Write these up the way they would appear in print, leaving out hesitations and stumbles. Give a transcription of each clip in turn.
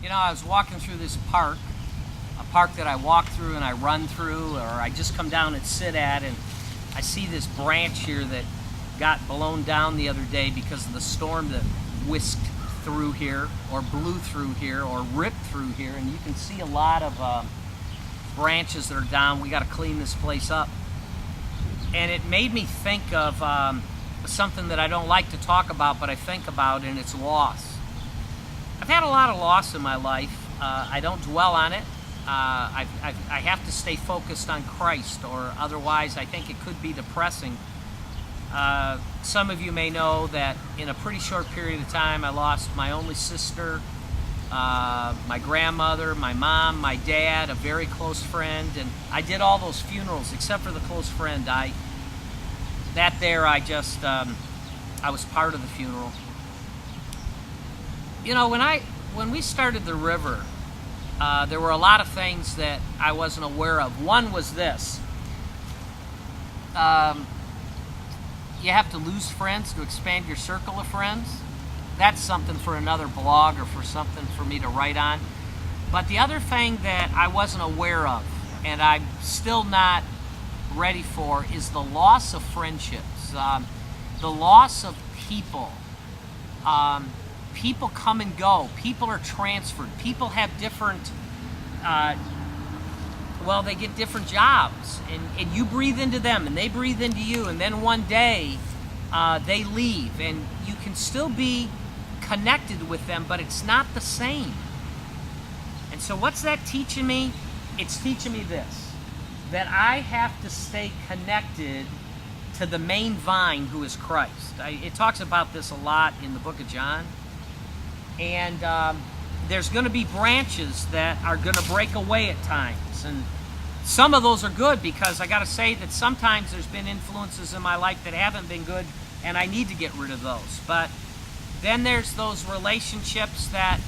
You know, I was walking through this park, a park that I walk through and I run through, or I just come down and sit at, and I see this branch here that got blown down the other day because of the storm that whisked through here, or blew through here, or ripped through here, and you can see a lot of branches that are down. We got to clean this place up. And it made me think of something that I don't like to talk about, but I think about, and it's loss. I've had a lot of loss in my life. I don't dwell on it. I have to stay focused on Christ, or otherwise I think it could be depressing. Some of you may know that in a pretty short period of time I lost my only sister, my grandmother, my mom, my dad, a very close friend, and I did all those funerals except for the close friend. I was part of the funeral. You know, when we started the river, there were a lot of things that I wasn't aware of. One was this. You have to lose friends to expand your circle of friends. That's something for another blog, or for something for me to write on. But the other thing that I wasn't aware of, and I'm still not ready for, is the loss of friendships, the loss of people. People come and go. People are transferred. People have different, they get different jobs, and you breathe into them, and they breathe into you, and then one day they leave, and you can still be connected with them, but it's not the same. And so what's that teaching me? It's teaching me this, that I have to stay connected to the main vine, who is Christ. It talks about this a lot in the book of John. And there's going to be branches that are going to break away at times. And some of those are good, because I got to say that sometimes there's been influences in my life that haven't been good, and I need to get rid of those. But then there's those relationships that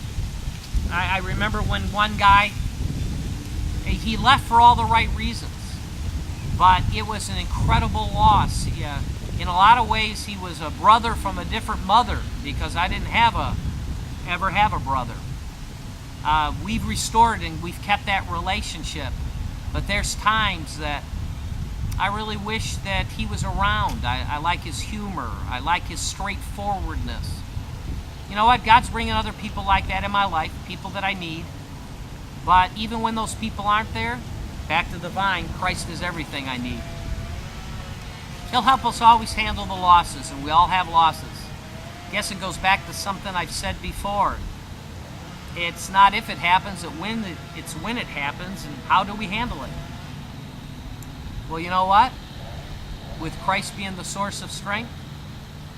I remember when one guy, he left for all the right reasons, but it was an incredible loss. In a lot of ways, he was a brother from a different mother, because I didn't ever have a brother. We've restored and we've kept that relationship, but there's times that I really wish that he was around. I like his humor. I like his straightforwardness. You know what? God's bringing other people like that in my life, people that I need. But even when those people aren't there, back to the vine, Christ is everything I need. He'll help us always handle the losses, and we all have losses. I guess it goes back to something I've said before. It's not if it happens, it's when it happens, and how do we handle it? Well, you know what? With Christ being the source of strength,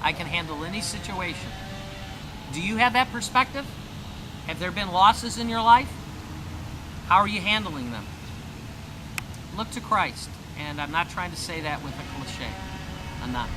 I can handle any situation. Do you have that perspective? Have there been losses in your life? How are you handling them? Look to Christ, and I'm not trying to say that with a cliche. I'm not.